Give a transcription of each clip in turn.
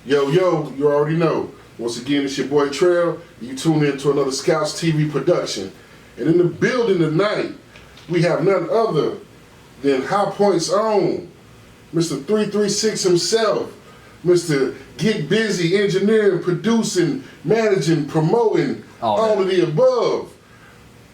Yo, you already know. Once again, it's your boy Trail. You tune in to another Scouts TV production. And in the building tonight, we have none other than High Point's own Mr. 336 himself. Mr. Get Busy, engineering, producing, managing, promoting, all of the above.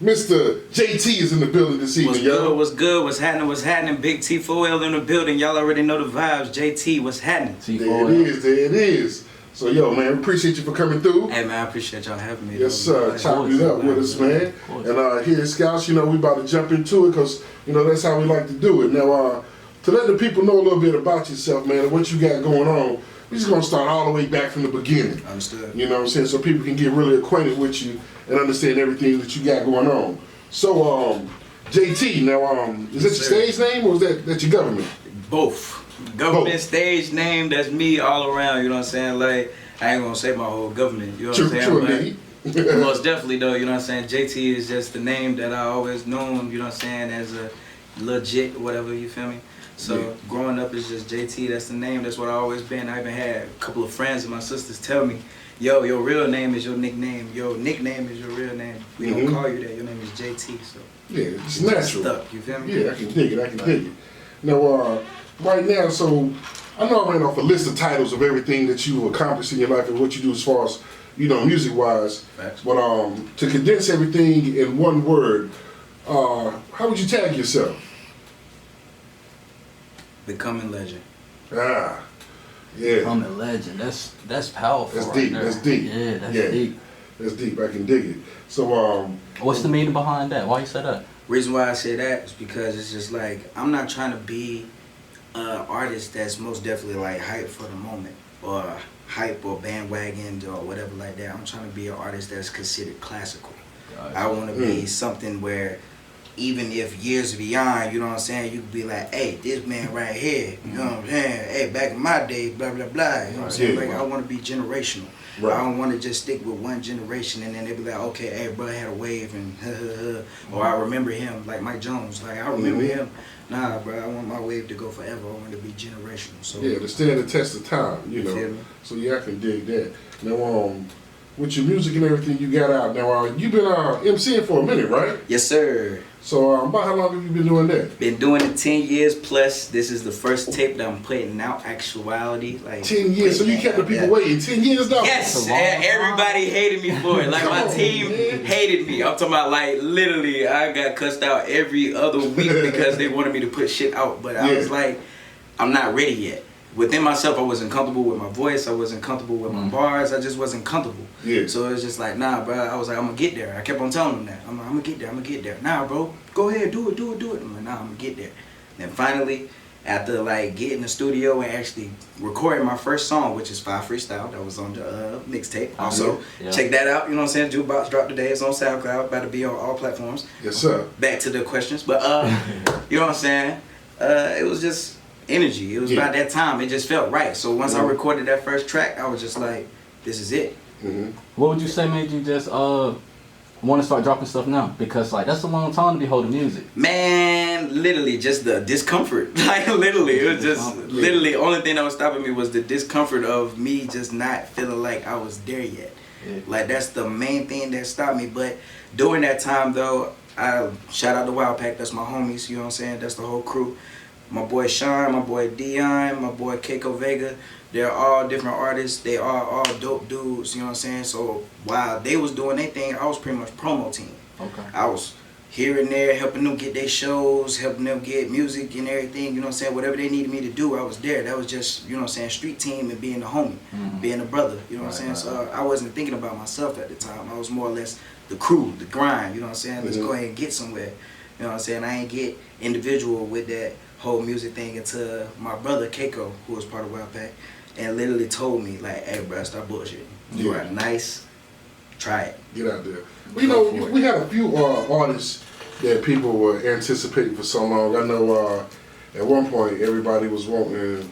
Mr. JT is in the building this evening, y'all. What's good? What's happening? Big T4L in the building. Y'all already know the vibes. JT, what's happening? There it is. So, yo, man, appreciate you for coming through. Hey, man, I appreciate y'all having me. Yes, sir. Chopping it up with us, man. And here at Scouts, we about to jump into it because, that's how we like to do it. Now, to let the people know a little bit about yourself, man, and what you got going on, we're just going to start all the way back from the beginning. Understood. You know what I'm saying? So people can get really acquainted with you and understand everything that you got going on. So, JT, now, is that your stage name or is that your government? Both. Government stage name, that's me all around, you know what I'm saying? Like, I ain't gonna say my whole government, you know what I'm saying? But most definitely though, you know what I'm saying? JT is just the name that I always known, you know what I'm saying, as a legit whatever, you feel me? So growing up is just JT, that's the name, that's what I always been. I even had a couple of friends and my sisters tell me, yo, your real name is your nickname, your nickname is your real name. We don't call you that, your name is JT, so. Yeah, it's natural. Stuck, you feel me? Yeah, I can dig it, Now, right now, so I know I ran off a list of titles of everything that you accomplished in your life and what you do as far as, music-wise. Facts. But to condense everything in one word, how would you tag yourself? Becoming legend. Ah, yeah. Becoming legend. That's powerful. That's right deep. there. That's deep. Yeah, that's deep. That's deep. I can dig it. So, what's the meaning behind that? Why you say that? Reason why I say that is because it's just like, I'm not trying to be an artist that's most definitely like hype for the moment or hype or bandwagon or whatever like that. I'm trying to be an artist that's considered classical. Gotcha. I want to be something where even if years beyond, you know what I'm saying, you could be like, hey, this man right here, you know what I'm saying, hey, back in my day, blah, blah, blah, you know what I'm saying, like I want to be generational. Right. I don't want to just stick with one generation and then they be like, okay, hey, bro had a wave and or I remember him, like Mike Jones, like I remember him. Nah, bro, I want my wave to go forever. I want to be generational. So yeah, to stand the test of time, you know. So yeah, I can dig that. Now, with your music and everything you got out, now you've been MCing for a minute, right? Yes, sir. So about how long have you been doing that? Been doing it 10 years plus. This is the first tape that I'm putting out, actuality. Like 10 years, so you kept the people waiting 10 years though? Yes, and everybody hated me for it. Like my team hated me. I'm talking about like literally I got cussed out every other week because they wanted me to put shit out. But I was like, I'm not ready yet. Within myself, I wasn't comfortable with my voice. I wasn't comfortable with my bars. I just wasn't comfortable. Yeah. So it was just like, nah, bro. I was like, I'm gonna get there. I kept on telling them that. I'm gonna get there. I'm gonna get there. Nah, bro. Go ahead, do it. I'm like, nah, I'm gonna get there. Then finally, after like getting in the studio and actually recording my first song, which is 5 Freestyle, that was on the mixtape. Also, check that out. You know what I'm saying? Jukebox dropped today. It's on SoundCloud. About to be on all platforms. Yes, sir. Back to the questions, but you know what I'm saying? It was just energy. It was about that time. It just felt right. So once I recorded that first track, I was just like, this is it. What would you say made you just want to start dropping stuff now? Because like that's a long time to be holding music. Man, literally just the discomfort. Like literally, it was just literally only thing that was stopping me was the discomfort of me just not feeling like I was there yet. Like that's the main thing that stopped me. But during that time though, I shout out to Wild Pack. That's my homies. You know what I'm saying? That's the whole crew. My boy Sean, my boy Dion, my boy Keiko Vega, they're all different artists. They are all dope dudes, you know what I'm saying? So while they was doing their thing, I was pretty much promo team. Okay. I was here and there helping them get their shows, helping them get music and everything, you know what I'm saying? Whatever they needed me to do, I was there. That was just, you know what I'm saying, street team and being a homie, being a brother, you know what I'm saying? So I wasn't thinking about myself at the time. I was more or less the crew, the grind, you know what I'm saying? Let's go ahead and get somewhere, you know what I'm saying? I ain't get individual with that whole music thing until my brother Keiko, who was part of Wild Pack, and literally told me like, hey bro, stop bullshitting. You are nice, try it. Get out there. Well, we had a few artists that people were anticipating for so long. I know at one point everybody was wanting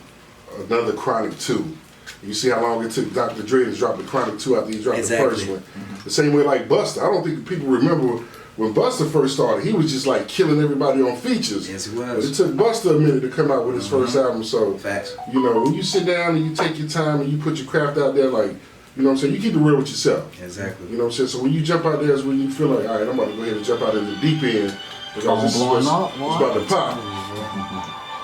another Chronic 2. You see how long it took Dr. Dre to drop the Chronic 2 after he dropped the first one. The same way like Busta. I don't think people remember when Busta first started, he was just like killing everybody on features. Yes, he But was. it took Busta a minute to come out with his first album. So, Facts. you know, when you sit down and you take your time and you put your craft out there, like, you know what I'm saying, you keep it real with yourself. Exactly. You know what I'm saying? So when you jump out there is when you feel like, all right, I'm about to go ahead and jump out in the deep end because this is what's about to pop.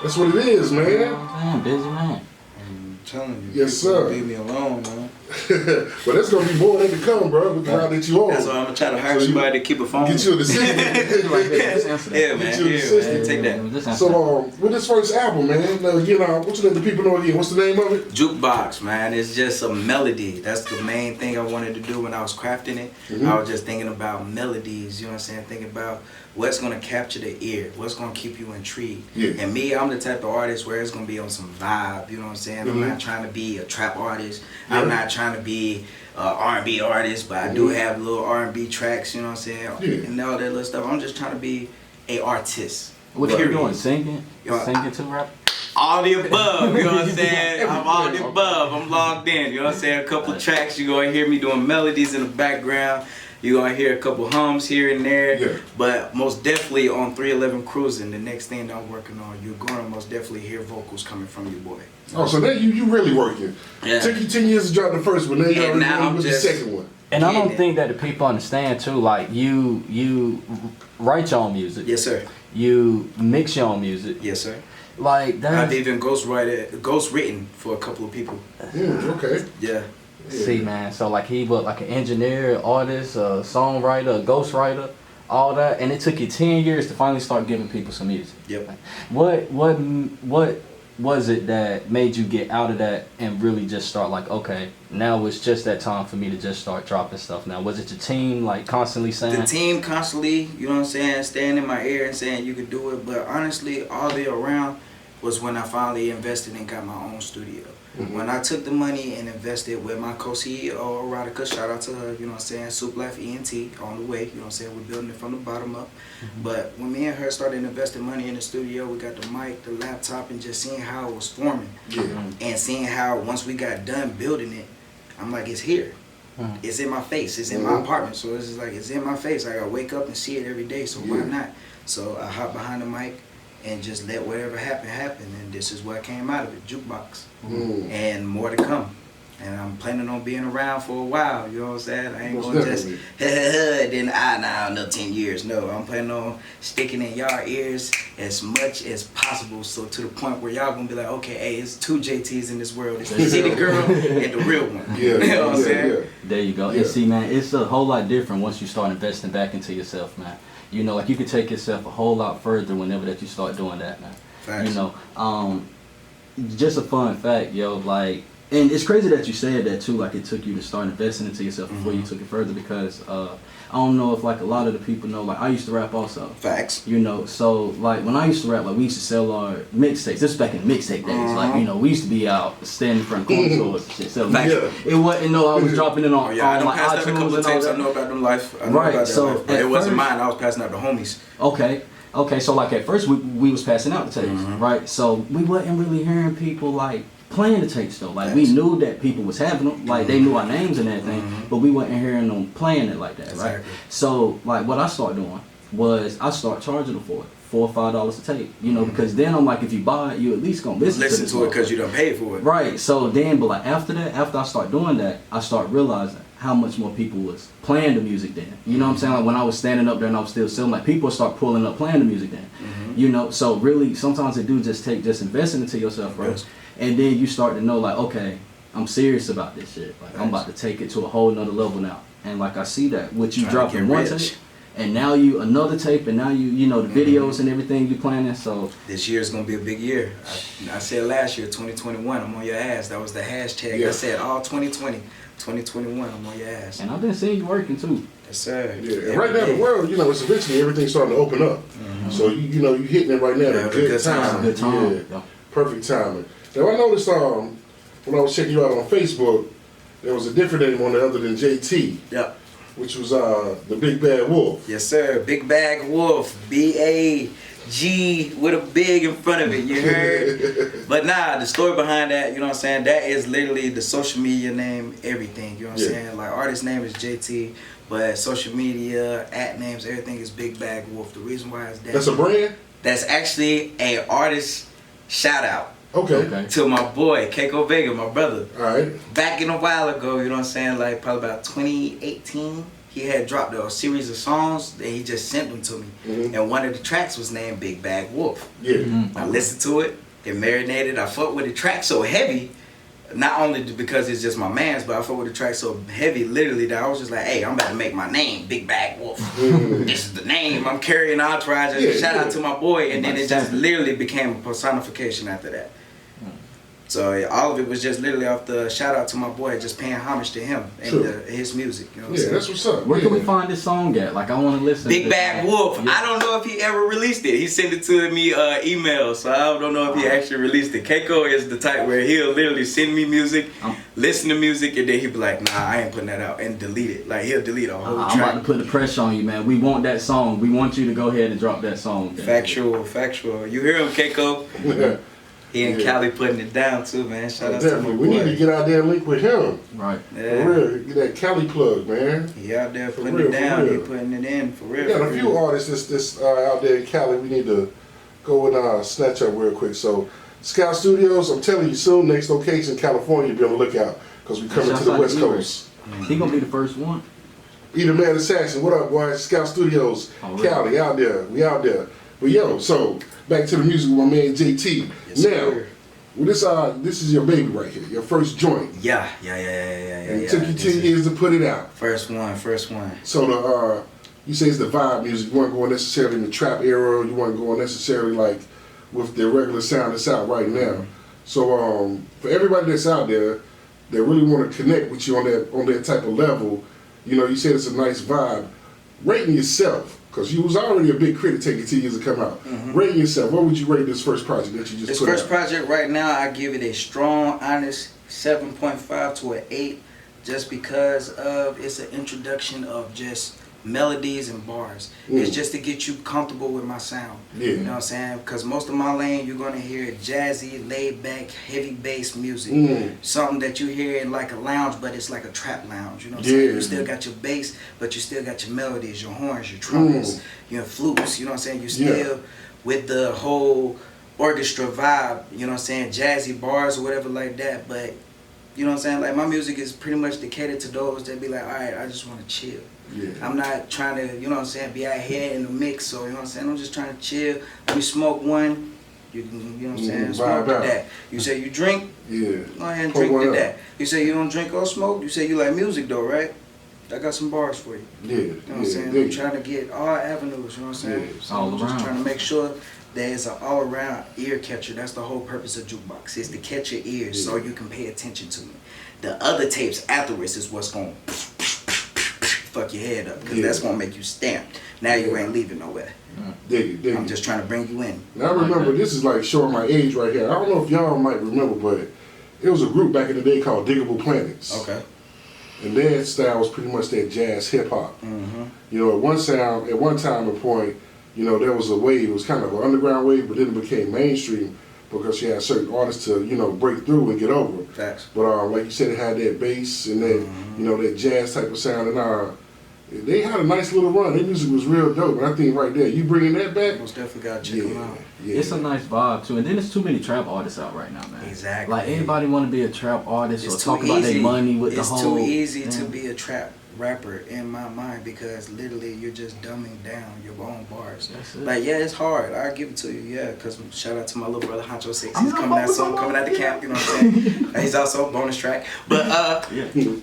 That's what it is, man. Man, busy man. I'm telling you. Yes, sir. Leave me alone, man. But that's gonna be more than to come, bro. With the route that you on. That's why I'm gonna try to hire So somebody to keep a phone. Get you an assistant. Yeah, man. Get you an Yeah, assistant. man. Take that. So, with this first album, man, you know, what you let the people know again? What's the name of it? Jukebox, man. It's just a melody. That's the main thing I wanted to do when I was crafting it. I was just thinking about melodies, you know what I'm saying? Thinking about what's gonna capture the ear, what's gonna keep you intrigued. Yeah. And me, I'm the type of artist where it's gonna be on some vibe, you know what I'm saying? I'm not trying to be a trap artist. I'm not trying to be R&B artist, but I do have little R&B tracks, you know what I'm saying? Yeah. And all that little stuff. I'm just trying to be a artist. What you Period. doing? Singing? Singing too, rap? All the above, you know what I'm saying? I'm all the above. I'm logged in, you know what I'm saying? A couple of tracks, you're going to hear me doing melodies in the background. You're going to hear a couple hums here and there. Yeah. But most definitely on 311 Cruising, the next thing that I'm working on, you're going to most definitely hear vocals coming from your boy. Oh, so now you really working. Yeah. Took you 10 years to drop the first one, now you're And now already I'm with just- the second one. And I don't Yeah. think that the people understand too, like you write your own music. Yes, sir. You mix your own music. Yes, sir. Like I've that's even ghostwritten for a couple of people. Okay. Yeah. see man, so like he was like an engineer, artist, a songwriter, a ghostwriter, all that, and it took you 10 years to finally start giving people some music. Yep. What was it that made you get out of that and really just start like, okay, now it's just that time for me to just start dropping stuff now? Was it your team like constantly saying? The team constantly, you know what I'm saying, staying in my ear and saying you could do it, but honestly, all the way around was when I finally invested and got my own studio. When I took the money and invested with my co-CEO, Erotica, shout out to her, you know what I'm saying, Soup Life ENT on the way, you know what I'm saying, we're building it from the bottom up. But when me and her started investing money in the studio, we got the mic, the laptop, and just seeing how it was forming. And seeing how once we got done building it, I'm like, it's here. It's in my face. It's in my apartment. So it's just like, it's in my face. I gotta wake up and see it every day, so why not? So I hop behind the mic and just let whatever happen, happen. And this is what came out of it, Jukebox. And more to come. And I'm planning on being around for a while, you know what I'm saying? I ain't Most gonna just, definitely. then another 10 years. No, I'm planning on sticking in y'all ears as much as possible, so to the point where y'all gonna be like, okay, hey, it's two JTs in this world. It's the city girl and the real one. Yeah. You know what I'm saying? There you go. Yeah. And see, man, it's a whole lot different once you start investing back into yourself, man. You know, like you can take yourself a whole lot further whenever that you start doing that, man. Facts. You know, just a fun fact, yo, like, and it's crazy that you said that too, like it took you to start investing into yourself before you took it further, because I don't know if like a lot of the people know, like I used to rap also. Facts. You know, so like when I used to rap, like we used to sell our mixtapes. This was back in mixtape days. Like, you know, we used to be out standing in front of corner stores and shit. So like, it wasn't I was dropping it on, Oh, yeah, I on done like passed out a iTunes couple of and all tapes. I that. know about them life. I know Right, about that so life. But at it wasn't first- mine. I was passing out to homies. Okay, so like at first we was passing out the tapes, right? So we wasn't really hearing people like playing the tapes though. Like we knew that people was having them, like they knew our names and everything, but we wasn't hearing them playing it like that, right? Exactly. So like what I started doing was I start charging them for it, $4 or $5 a tape, you know, because then I'm like, if you buy it, you at least gonna listen Listen to to it because you done paid for it. Right. So then, but like after that, after I start doing that, I start realizing how much more people was playing the music then. You know what I'm saying? Like when I was standing up there and I was still selling, like people start pulling up playing the music then. You know, so really sometimes it do just take just investing into yourself, bro. Yes. And then you start to know like, okay, I'm serious about this shit. Like I'm about to take it to a whole nother level now. And like I see that with you Trying to dropping get one rich. tape, and now you another tape, and now you know the videos and everything you planning. So This year is gonna be a big year. I said last year, 2021, I'm on your ass. That was the hashtag. Yeah. I said all 2020, 2021, I'm on your ass. and I've been seeing you working too. Yes, sir. Yeah, and right now the world, you know, it's eventually everything's starting to open up. So you know, you hitting it right now. Yeah, at a good time. Good time. Yeah, Yeah. perfect timing. Now I noticed when I was checking you out on Facebook, there was a different name on there other than JT, Yep. which was the Big Bad Wolf. Yes, sir. Big Bag Wolf. B-A-G with a big in front of it. You heard? But nah, the story behind that, you know what I'm saying? That is literally the social media name, everything. You know what I'm Yeah. saying? Like artist name is JT, But social media, at names, everything is Big Bag Wolf. The reason why is that. That's a brand? That's actually a artist shout out. Okay. To my boy, Keiko Vega, my brother. Alright. Back in a while ago, you know what I'm saying, like probably about 2018, he had dropped a series of songs and he just sent them to me. And one of the tracks was named Big Bag Wolf. Yeah. I listened to it, it marinated. I fucked with the track so heavy, not only because it's just my man's, but I fucked with the track so heavy, literally, that I was just like, hey, I'm about to make my name Big Bag Wolf. This is the name. I'm carrying entourage. Shout out to my boy. And then it just literally became a personification after that. So all of it was just literally off the shout out to my boy, just paying homage to him and his music. You know what I'm saying? That's what's up. Where can we find this song at? Like, I want to listen. Big Bag Wolf. I don't know if he ever released it. He sent it to me email, so I don't know if he actually released it. Keiko is the type where he'll literally send me music, listen to music, and then he'll be like, nah, I ain't putting that out, and delete it. Like, he'll delete a whole track. I'm about to put the pressure on you, man. We want that song. We want you to go ahead and drop that song. Factual. You hear him, Keiko? He and Cali putting it down too, man. Shout out to my boy. We need to get out there and link with him. Right. Yeah. For real. Get that Cali plug, man. He out there putting it down. He putting it in, for real. We got a few artists that's out there in Cali we need to go and snatch up real quick. So, ScoutsStudios, I'm telling you soon, next location, California, be on the lookout. Because we coming to the West Coast. He gonna be the first one. Either Man Assassin, what up, boy? ScoutsStudios, Cali, out there. We out there. But yo, so, back to the music with my man JT. Yes, sir. Well, this is your baby right here, your first joint. Yeah. And it took you 10 years to put it out. First one. So you say it's the vibe music. You weren't going necessarily in the trap era. You weren't going necessarily like with the regular sound that's out right now. So for everybody that's out there that really want to connect with you on that type of level, you know, you said it's a nice vibe. Rating yourself. Because you was already a big critic taking 10 years to come out. Rating yourself, what would you rate this first project that you just this put out? This first project right now, I give it a strong, honest 7.5 to an 8 just because of it's an introduction of just melodies and bars. It's just to get you comfortable with my sound. You know what I'm saying? Because most of my lane, you're going to hear jazzy, laid back, heavy bass music. Something that you hear in like a lounge, but it's like a trap lounge. You know what I'm saying? You still got your bass, but you still got your melodies, your horns, your trumpets, your flutes. You know what I'm saying? You still with the whole orchestra vibe, you know what I'm saying? Jazzy bars or whatever like that. But you know what I'm saying? Like my music is pretty much dedicated to those that be like, all right, I just want to chill. I'm not trying to, you know what I'm saying, be out here in the mix, so you know what I'm saying, I'm just trying to chill. Let me smoke one, you know what I'm saying, smoke to that. You say you drink, go ahead and drink to that. You say you don't drink or smoke, you say you like music though, right? I got some bars for you. You know what I'm saying? I'm trying to get all avenues, you know what I'm saying? So I'm just trying to make sure there's an all-around ear catcher. That's the whole purpose of jukebox, is to catch your ears so you can pay attention to me. The other tapes afterwards is what's going to fuck your head up, because that's gonna make you stamp. Now you ain't leaving nowhere. Dig it. I'm just trying to bring you in. Now I remember, this is like showing my age right here. I don't know if y'all might remember, but it was a group back in the day called Diggable Planets. Okay. And their style was pretty much that jazz hip hop. You know, at one time and point, you know, there was a wave. It was kind of an underground wave, but then it became mainstream because you had certain artists to, you know, break through and get over. Facts. But like you said, it had that bass and that, you know, that jazz type of sound. And they had a nice little run. Their music was real dope. And I think right there, you bringing that back? Most definitely got to check them out. It's a nice vibe too. And then there's too many trap artists out right now, man. Exactly. Like anybody want to be a trap artist or talk about their money with the whole. It's too easy to be a trap rapper in my mind, because literally you're just dumbing down your own bars. Like, yeah, it's hard. I'll give it to you, because shout out to my little brother Honcho 6. He's coming out soon, coming out the camp, you know what I'm saying? He's also a bonus track. But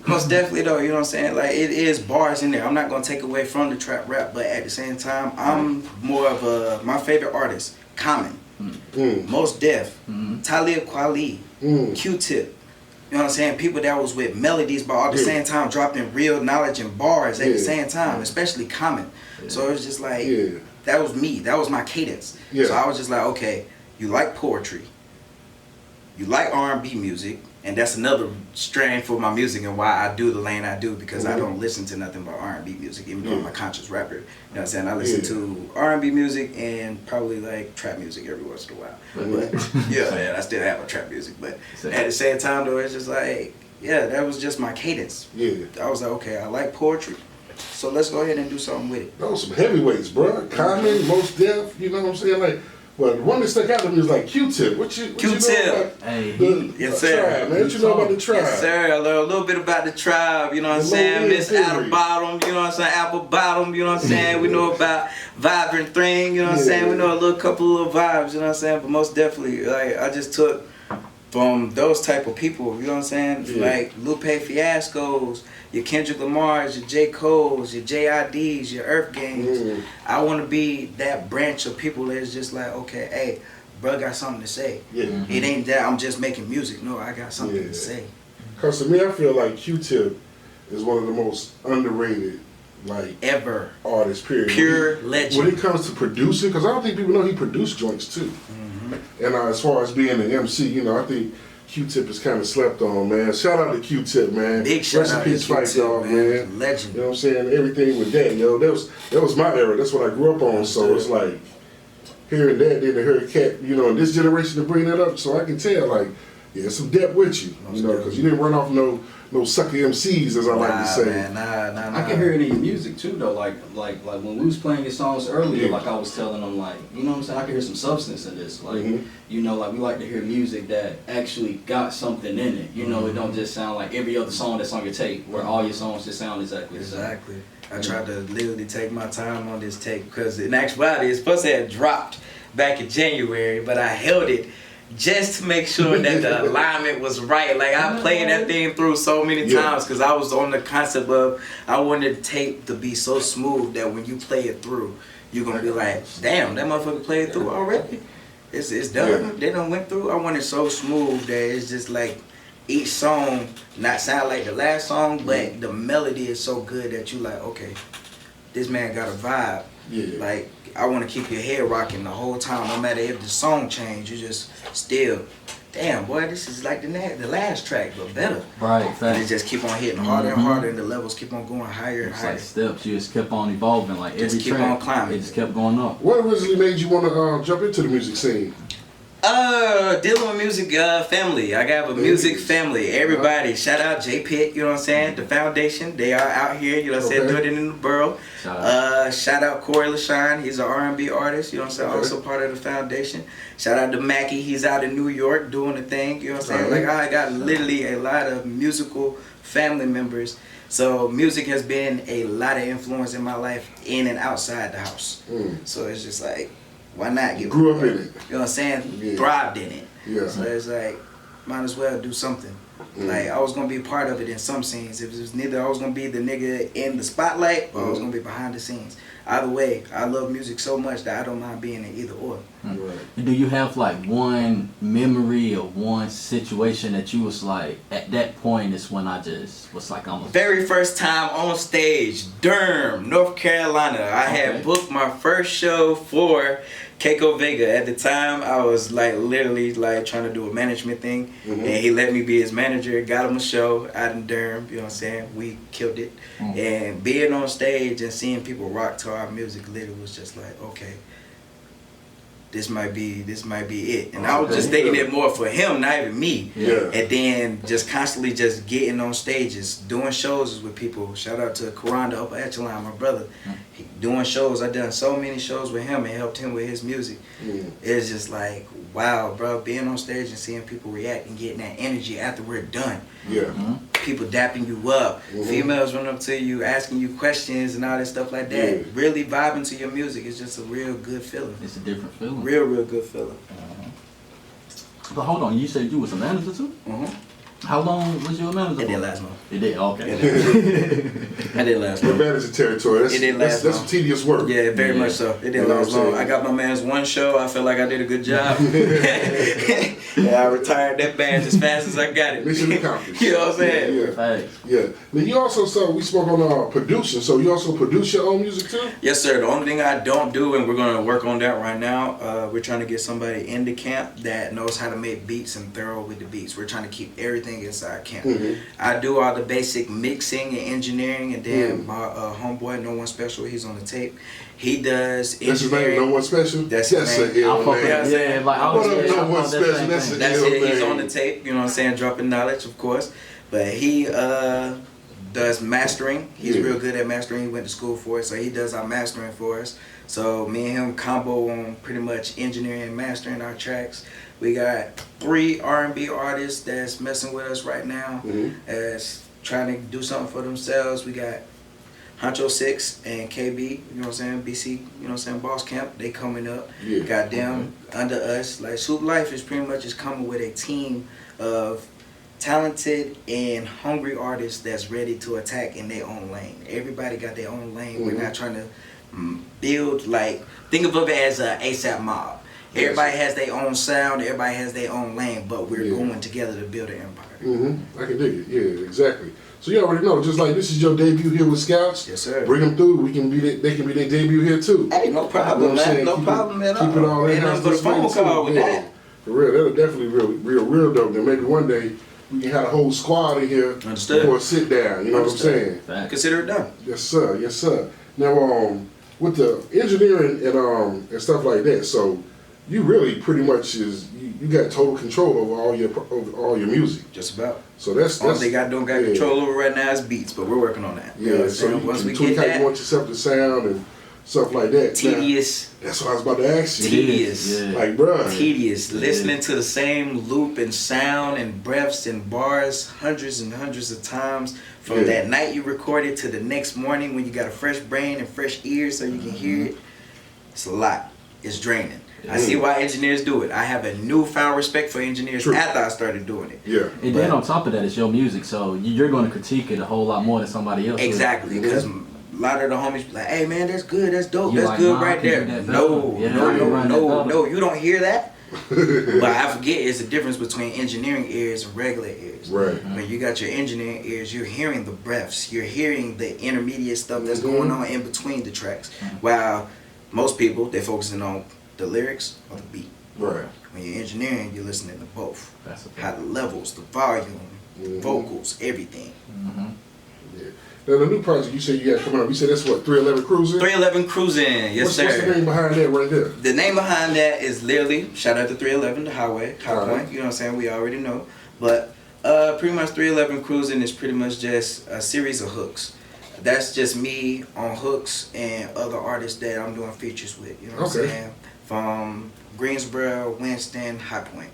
most definitely though, you know what I'm saying? Like, it is bars in there. I'm not gonna take away from the trap rap, but at the same time, I'm more of my favorite artist, Common, Most Def, Talib Kweli, Q-Tip. You know what I'm saying? People that was with melodies, but at the same time dropping real knowledge and bars at the same time, especially Common. So it was just like, that was me. That was my cadence. So I was just like, okay, you like poetry, you like R&B music, and that's another strand for my music and why I do the lane I do, because I don't listen to nothing but R&B music, even though I'm a conscious rapper. You know what I'm saying? I listen to R&B music and probably like trap music every once in a while. But I still have a trap music. But at the same time though, it's just like, that was just my cadence. I was like, okay, I like poetry. So let's go ahead and do something with it. Those some heavyweights, bro. Common, Most Def, you know what I'm saying? Like, well, the one that stuck out to me was like Q-Tip. What you know about Yes, sir. Tribe, man? What you know about the Tribe? Yes, sir. I learned a little bit about the Tribe, you know what I'm saying? Miss Apple Bottom, you know what I'm saying? Apple Bottom, you know what I'm saying? We know about Vibrant Thing, you know what I'm saying? We know a couple of vibes, you know what I'm saying? But most definitely, like, I just took from those type of people, you know what I'm saying? Yeah. Like Lupe Fiascos, your Kendrick Lamars, your J. Cole's, your JIDs, your Earth Games. I want to be that branch of people that's just like, okay, hey, bro, got something to say. Yeah. It ain't that I'm just making music. No, I got something to say. Because to me, I feel like Q-Tip is one of the most underrated, like, ever artists, period. Pure legend. When it comes to producing, because I don't think people know he produced joints too. And as far as being an MC, you know, I think Q-Tip is kind of slept on, man. Shout out to Q-Tip, man. Big shout Rest out in peace, to Fight Q-Tip, Dog, man. Legend. You know what I'm saying? Everything with that, yo. That was my era. That's what I grew up on. So it's like hearing that, then to hear a cat, you know, in this generation to bring that up. So I can tell, like, yeah, some depth with you, you know, because you didn't run off no sucker MCs, as I like to say. Man, nah. I can hear it in your music too, though. Like when we was playing your songs earlier, like I was telling them, like, you know what I'm saying? I can hear some substance in this. Like, you know, like we like to hear music that actually got something in it. You know, it don't just sound like every other song that's on your tape, where all your songs just sound exactly the same. Exactly. I tried to literally take my time on this tape because in actuality, it's supposed to have dropped back in January, but I held it just to make sure that the alignment was right. Like, I played that thing through so many times because I was on the concept of I wanted the tape to be so smooth that when you play it through, you're gonna be like, damn, that motherfucker played through already. It's done. They done went through. I want it so smooth that it's just like each song not sound like the last song, but the melody is so good that you like, okay, this man got a vibe. Like, I want to keep your head rocking the whole time, no matter if the song change. You just still, damn boy, this is like the last track, but better. Right. And it just keep on hitting harder and harder, and the levels keep on going higher and higher. Like steps, you just kept on evolving. Like Just every keep track, on climbing. it just kept going up. What originally made you want to jump into the music scene? Dealing with music family. I got a music family. Everybody, shout out J Pitt, you know what I'm saying? The foundation, they are out here, you know what I'm saying, doing it in the borough. Shout out Corey LaShawn, he's an R&B artist, you know what I'm saying, also part of the foundation. Shout out to Mackie, he's out in New York doing the thing, you know what I'm saying? Like, I got literally a lot of musical family members. So music has been a lot of influence in my life in and outside the house. So it's just like, why not get Grew up in it. You know what I'm saying? Thrived in it. So it's like, might as well do something. Like, I was gonna be a part of it in some scenes. If it was neither I was gonna be the nigga in the spotlight or I was gonna be behind the scenes. Either way, I love music so much that I don't mind being in either or. Do you have like one memory or one situation that you was like, at that point is when I just was like, I'm a... Very first time on stage, Durham, North Carolina. I had booked my first show for Keiko Vega. At the time, I was like literally like trying to do a management thing, and he let me be his manager. Got him a show out in Durham. You know what I'm saying? We killed it, and being on stage and seeing people rock to our music, literally was just like, okay, this might be it. And I was just thinking it more for him, not even me. And then just constantly just getting on stages, doing shows with people. Shout out to Karan, the Upper Echelon, my brother. Doing shows, I done so many shows with him and helped him with his music. It's just like, wow, bro, being on stage and seeing people react and getting that energy after we're done. People dapping you up, females running up to you, asking you questions and all that stuff like that. Really vibing to your music is just a real good feeling. It's a different feeling. Real good feeling. But hold on, you said you was a manager too? How long was you a manager? It didn't last long. It did? Okay. It didn't last long. The manager territory, that's some tedious work. Yeah, very much so. It didn't last long. I got my man's one show. I feel like I did a good job. I retired that band as fast as I got it. Mission accomplished. You know what I'm saying? Now you also, we spoke on producing, so you also produce your own music too? Yes, sir. The only thing I don't do, and we're going to work on that right now, we're trying to get somebody in the camp that knows how to make beats and thorough with the beats. We're trying to keep everything inside camp. I do all the basic mixing and engineering, and then my homeboy, No One Special, he's on the tape. He does engineering. That's his name, No One Special? That's his name. No One Special, that's it. He's on the tape, you know what I'm saying, dropping knowledge, of course. But he does mastering. He's real good at mastering. He went to school for it, so he does our mastering for us. So me and him combo on pretty much engineering and mastering our tracks. We got 3 R&B artists that's messing with us right now, as trying to do something for themselves. We got Honcho 6 and KB, you know what I'm saying, BC, you know what I'm saying, Boss Camp, they coming up. Got them under us. Like Soup Life is pretty much just coming with a team of talented and hungry artists that's ready to attack in their own lane. Everybody got their own lane. We're not trying to build, like, think of it as a ASAP Mob. Everybody has their own sound, everybody has their own lane, but we're going together to build an empire. I can dig it. Yeah, exactly. So you already know, just like this is your debut here with Scouts. Yes, sir. Bring them through. They can be their debut here too. Hey, no problem, man. No problem at all. Keep it all in house. Ain't nothing but a phone call with that. For real, that'll definitely real dope. Then maybe one day we can have a whole squad in here for a sit down. You know what I'm saying? Consider it done. Yes, sir. Yes, sir. Now, with the engineering and stuff like that, so you really pretty much you got total control over all your music. Just about. So that's all they got control over right now is beats, but we're working on that. Yeah, so you once we tweak get how that, you want yourself to sound and stuff like that. Tedious. Now, that's what I was about to ask you. Tedious. Like, bruh. Tedious. Listening to the same loop and sound and breaths and bars hundreds and hundreds of times from that night you recorded to the next morning when you got a fresh brain and fresh ears so you can hear it. It's a lot. It's draining. I see why engineers do it. I have a newfound respect for engineers after I started doing it. Yeah. And then on top of that, it's your music, so you're going to critique it a whole lot more than somebody else. Exactly, because a lot of the homies be like, "Hey man, that's good, that's dope, that's like, good nah, right there." No, you don't hear that. But I forget it's the difference between engineering ears and regular ears. Right. When you got your engineering ears, you're hearing the breaths, you're hearing the intermediate stuff that's going on in between the tracks. While most people, they're focusing on the lyrics or the beat. Right. When you're engineering, you're listening to both. That's how the levels, the volume, vocals, everything. Yeah. Now the new project you said you got coming up, you said that's what, 311 Cruising? 311 Cruising, yes sir. What's the name behind that right there? The name behind that is literally, shout out to 311, the highway, High Point, you know what I'm saying, we already know. But pretty much 311 Cruising is pretty much just a series of hooks. That's just me on hooks and other artists that I'm doing features with, you know what I'm saying? From Greensboro, Winston, High Point.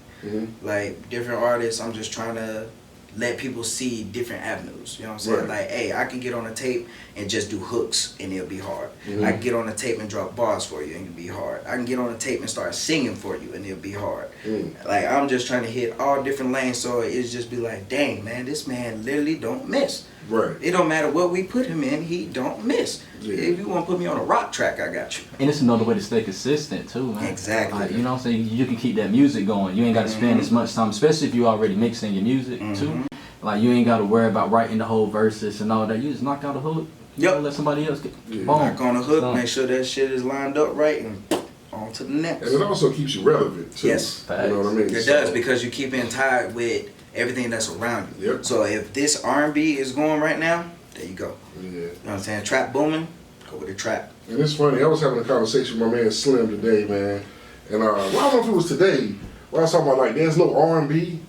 Like different artists, I'm just trying to let people see different avenues, you know what I'm saying? Like, hey, I can get on a tape and just do hooks and it'll be hard. I can get on a tape and drop bars for you and it'll be hard. I can get on a tape and start singing for you and it'll be hard. Like, I'm just trying to hit all different lanes, so it's just be like, dang man, this man literally don't miss. Right. It don't matter what we put him in, he don't miss. If you want to put me on a rock track, I got you. And it's another way to stay consistent too, man. Exactly. Like, you know what I'm saying? You can keep that music going. You ain't got to spend as much time, especially if you already mixing your music too. Like, you ain't got to worry about writing the whole verses and all that. You just knock out a hook. Let somebody else get boom. Knock on a hook, make sure that shit is lined up right, and on to the next. And it also keeps you relevant too. Yes. You know what I mean? It does, because you keep in tied with everything that's around you. Yep. So if this R&B is going right now, there you go. Yeah. You know what I'm saying? Trap booming, go with the trap. And it's funny, I was having a conversation with my man Slim today, man. And well, I don't know if it was today, where I was talking about, like, there's no R&B.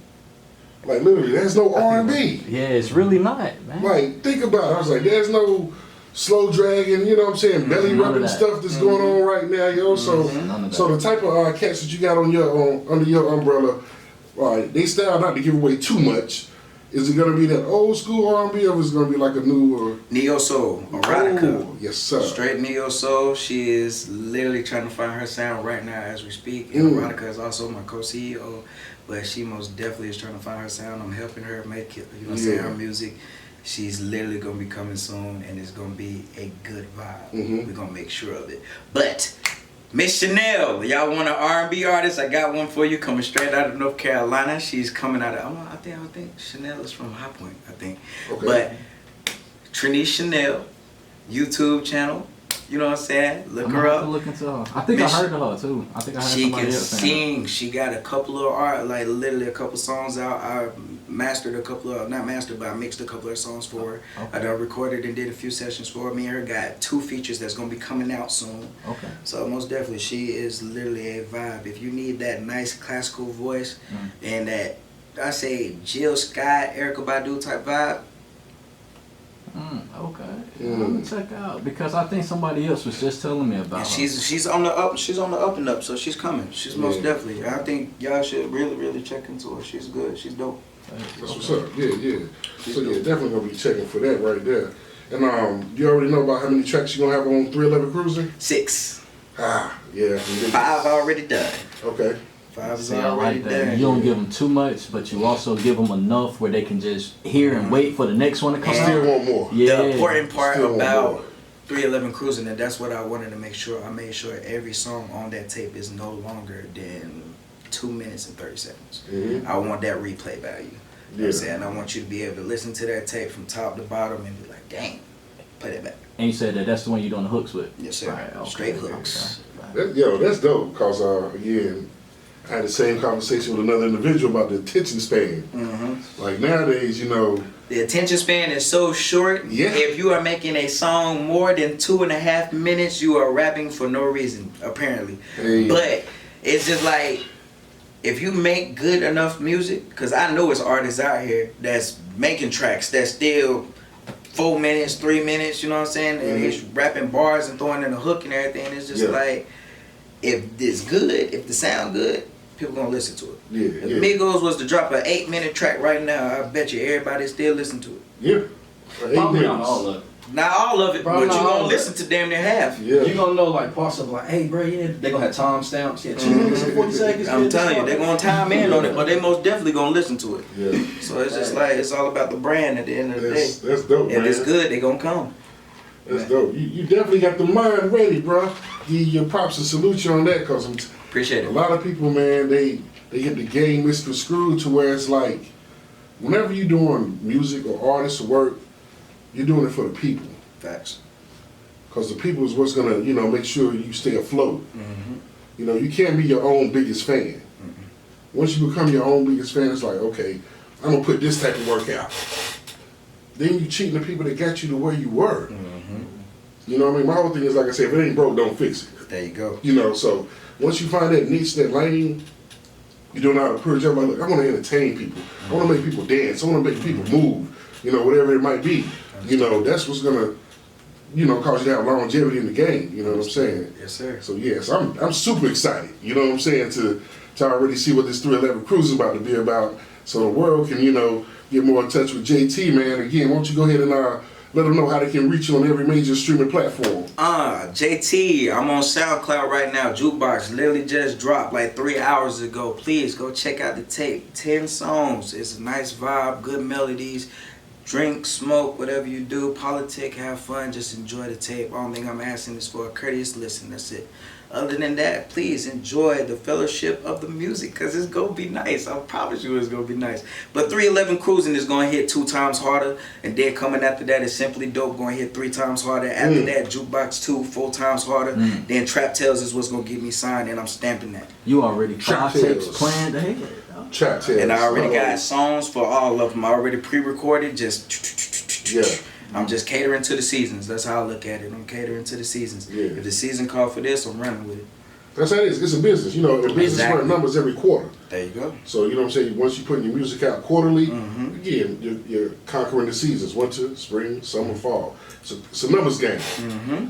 Like, literally, there's no R&B. Yeah, it's really not, man. Like, think about it. I was like, there's no slow dragging, you know what I'm saying, belly rubbing stuff that's going on right now, yo. So the type of cats that you got on your under your umbrella, they style not to give away too much. Is it gonna be that old school R&B, or is it gonna be like a newer Neo Soul, Erotica? Oh, yes sir. Straight Neo Soul. She is literally trying to find her sound right now as we speak. And Erotica is also my co-CEO, but she most definitely is trying to find her sound. I'm helping her make it, you know what I'm saying, her music. She's literally gonna be coming soon, and it's gonna be a good vibe. We're gonna make sure of it. But Miss Chanel, y'all want an R&B artist? I got one for you, coming straight out of North Carolina. She's coming out of, I think Chanel is from High Point, I think. Okay. But Trinise Chanel, YouTube channel, you know what I'm saying? Look her up. Look into her. I think I heard of her too. I think I heard she somebody can else saying sing. She got a couple of literally a couple songs out. I mastered a couple of, not mastered, but I mixed a couple of songs for her. I done recorded and did a few sessions for her. Me and her got 2 features that's gonna be coming out soon. Okay. So most definitely, she is literally a vibe. If you need that nice classical voice and that, I say Jill Scott, Erykah Badu type vibe, Okay. I'm gonna check out because I think somebody else was just telling me about. And her. she's on the up. She's on the up and up. So she's coming. She's most definitely. I think y'all should really check into her. She's good. She's dope. That's what's up. Yeah. So yeah, definitely gonna be checking for that right there. And you already know about how many tracks you gonna have on 311 Cruising? 6. Yeah. 5 already done. Okay. 5 is See, I already like that. done. You don't give them too much, but you also give them enough where they can just hear and wait for the next one to come Still out. want more. Yeah. The important part Still want about more. 311 Cruising, and that's what I wanted to make sure. I made sure every song on that tape is no longer than 2 minutes and 30 seconds. I want that replay value. You know what I'm saying? I want you to be able to listen to that tape from top to bottom and be like, dang, play that back. And you said that's the one you're doing the hooks with. Yes, sir. Right, okay, Straight hooks. That's dope. Cause again, I had the same conversation with another individual about the attention span. Like nowadays, The attention span is so short. Yeah. If you are making a song more than 2.5 minutes, you are rapping for no reason, apparently. Hey. But it's just like, if you make good enough music, because I know it's artists out here that's making tracks that's still 4 minutes, 3 minutes, you know what I'm saying? And it's rapping bars and throwing in a hook and everything. It's just like, if it's good, if the sound good, people gonna listen to it. Yeah. If Migos was to drop an 8-minute track right now, I bet you everybody still listen to it. Yeah. Probably not all of it. Not all of it, Probably but you not all gonna of listen to damn near half. Yeah. You gonna know like parts of like, hey bro, yeah, they gonna have time stamps. Yeah, 2 minutes and 40 seconds. I'm telling you, they're gonna time in on it, but they most definitely gonna listen to it. Yeah. So it's just like, it's all about the brand at the end of the day. That's dope, man. If it's good, they gonna come. That's dope. You definitely got the mind ready, bro. Give your props and salute you on that, cause Appreciate a it. lot of people, man, they get the game misconstrued to where it's like, whenever you're doing music or artist work, you're doing it for the people. Facts. Cause the people is what's gonna, make sure you stay afloat. You can't be your own biggest fan. Once you become your own biggest fan, it's like, okay, I'm gonna put this type of work out. Then you cheating the people that got you to where you were. You know what I mean? My whole thing is, like I said, if it ain't broke, don't fix it. There you go. So once you find that niche, that lane, you don't know how to purge up. Like, look, I want to entertain people. I want to make people dance. I want to make people move. Whatever it might be. That's what's gonna, cause you to have longevity in the game. You know what I'm saying? Yes, sir. So yes, I'm super excited. You know what I'm saying, to already see what this 311 Cruise is about to be about. So the world can, get more in touch with JT, man. Again, why don't you go ahead and let them know how they can reach you on every major streaming platform. JT, I'm on SoundCloud right now. Jukebox literally just dropped like 3 hours ago. Please go check out the tape. 10 songs. It's a nice vibe, good melodies. Drink, smoke, whatever you do. Politic, have fun. Just enjoy the tape. All thing I'm asking is for a courteous listen. That's it. Other than that, please enjoy the fellowship of the music, because it's going to be nice. I promise you it's going to be nice. But 311 Cruising is going to hit 2 times harder. And then coming after that is Simply Dope, going to hit 3 times harder. After that, Jukebox 2, 4 times harder. Then Trap Tales is what's going to get me signed, and I'm stamping that. You already Trap 5 tapes Tales. planned ahead. Trap Tales. And I already got songs for all of them. I already pre-recorded. I'm just catering to the seasons. That's how I look at it. I'm catering to the seasons. If the season called for this, I'm running with it. That's how it is. It's a business. A business run numbers every quarter. There you go. So, you know what I'm saying? Once you put your music out quarterly, again, you're conquering the seasons. Winter, spring, summer, fall. It's a numbers game.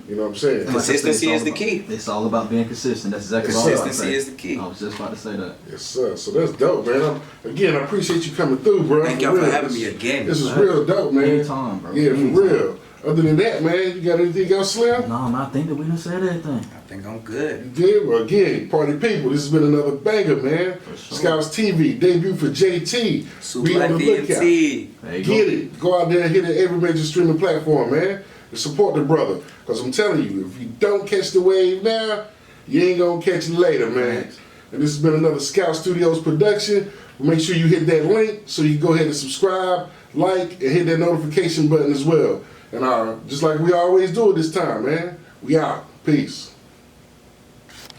You know what I'm saying? And like I said, Consistency it's is the all key. It's all about being consistent. That's exactly what I was about to say. Consistency is the key. I was just about to say that. Yes, sir. So that's dope, man. Again, I appreciate you coming through, bro. Thank y'all for having me again. This is real dope, man. Anytime, bro. Yeah, Anytime. for real. Other than that, man, you got anything else, Slim? No, I think that we done said everything. I think I'm good. You good? Well, again, party people, this has been another banger, man. sure. Scouts TV, debut for JT. Super Be on like the lookout. DMT. There you Get go. it. Go out there and hit it every major streaming platform, man. And support the brother. Because I'm telling you, if you don't catch the wave now, you ain't going to catch it later, man. Thanks. And this has been another ScoutsStudios production. Make sure you hit that link so you can go ahead and subscribe, like, and hit that notification button as well. And just like we always do at this time, man, we out. Peace.